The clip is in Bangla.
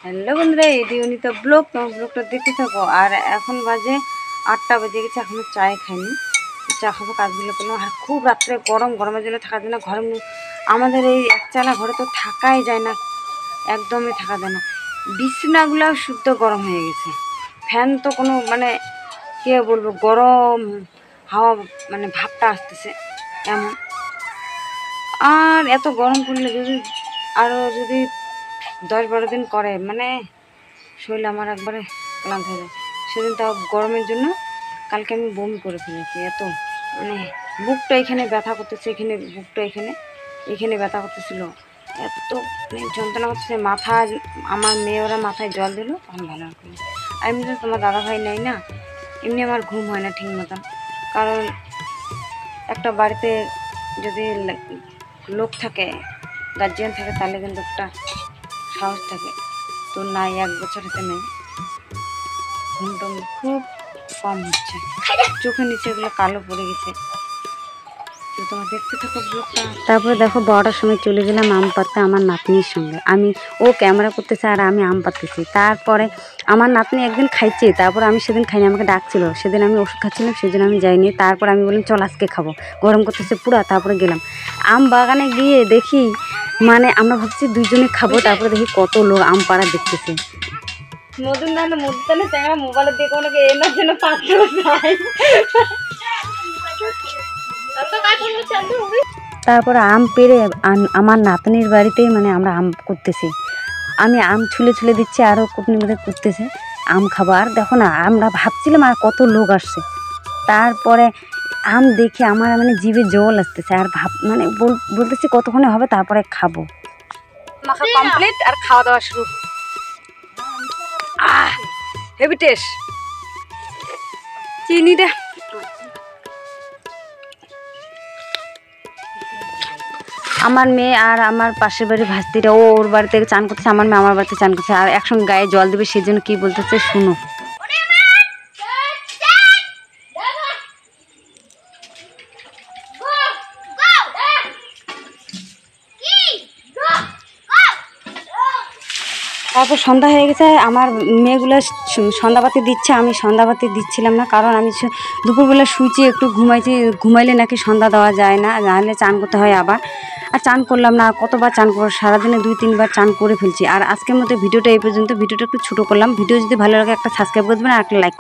হ্যালো বন্ধুরা, এটি অনিতা ব্লগ। তোমার ব্লগটা দেখতে থাকো। আর এখন বাজে 8টা বেজে গেছে, এখনও চায় খাইনি। চা খাবো, কাজগুলো করলাম। আর খুব রাত্রে গরমের জন্য থাকা যায় না ঘরে। আমাদের এই একচালা ঘরে তো থাকাই যায় না, একদমই থাকা যায় না। বিছানাগুলো শুদ্ধ গরম হয়ে গেছে। ফ্যান তো কোনো কে বলবো, গরম হাওয়া ভাবটা আসতেছে এমন। আর এত গরম পড়লে যদি 10-12 দিন করে শরীর আমার একবারে ক্লান্ত হয়ে যায়। সেদিন তাও গরমের জন্য কালকে আমি বমি করে ফেলেছি। এত বুকটা এখানে ব্যথা করতেছে, বুকটা এখানে ব্যথা করতেছিল, এত যন্ত্রণা করতেছে। আমার মেয়েরা মাথায় জল দিল, তখন ভালো লাগলো। আর এমনি তোমার দাদা ভাই নেই না, এমনি আমার ঘুম হয় না ঠিক মতন। কারণ একটা বাড়িতে যদি লোক থাকে, গার্জিয়ান থাকে, তাহলে কিন্তু একটা সাহস থাকে। তো নাই, 1 বছর হতে নেই, ঘুমটুম খুব কম হচ্ছে, চোখের নিচে এগুলো কালো পড়ে গেছে। তো তোমার দেখতে থাকো ব্লগটা। তারপরে দেখো 12টার সময় চলে গেলাম আম পাড়তে আমার নাতনির সঙ্গে। ও ক্যামেরা করতেছে আর আমি আম পাড়তেছি। তারপরে আমার নাতনি একদিন খাইছে, তারপর আমি সেদিন খাইনি, আমাকে ডাকছিল। সেদিন আমি ওষুধ খাচ্ছিলাম, সেদিন আমি যাইনি। তারপর আমি বললাম চল আজকে খাবো, গরম করতেছে পুরা। তারপরে গেলাম আম বাগানে, গিয়ে দেখি আমরা ভাবছি 2জনে খাবো। তারপরে দেখি কত লোক আম পাড়া দেখতেছে। মোবাইলে দেখো নাকি এনার জন্য পাত্র যায়। তারপর আম পেড়ে আমার নাতনির বাড়িতেই আমরা আম করতেছি। আমি আম ছুলে দিচ্ছি, আরও কুটনি মধ্যে করতেছে আম খাবো। আর দেখো না, আমরা ভাবছিলাম আর কত লোক আসছে। তারপরে আম দেখে আমার জিভে জল আসতেছে। আর বলতেছি কতক্ষণে হবে, তারপরে খাবো। মাখা কমপ্লিট আর খাওয়া দাওয়া শুরু। হেভি টেস্ট চিনিটা। আমার মেয়ে আর আমার পাশের বাড়ির ভাস্তিটা, ওর বাড়ি থেকে চান করতেছে, আমার মেয়ে আমার বাড়িতে চান করছে। আর একসঙ্গে গায়ে জল দেবে, সেই জন্য কী বলতেছে শুনো। তারপর সন্ধ্যা হয়ে গেছে, আমার মেয়েগুলো সন্ধ্যাবাতি দিচ্ছে, আমি সন্ধ্যাবাতি দিচ্ছিলাম না। কারণ আমি দুপুরবেলা শুয়েছি, একটু ঘুমাইলে নাকি সন্ধ্যা দেওয়া যায় না, নাহলে চান করতে হয় আবার। আর চান করলাম না, কতবার চান করবো, সারাদিনে 2-3 বার চান করে ফেলছি। আর আজকের মতো ভিডিওটা এই পর্যন্ত। ভিডিওটা একটু ছোটো করলাম। ভিডিও যদি ভালো লাগে একটা সাবস্ক্রাইব করে দেবেন আর একটা লাইক।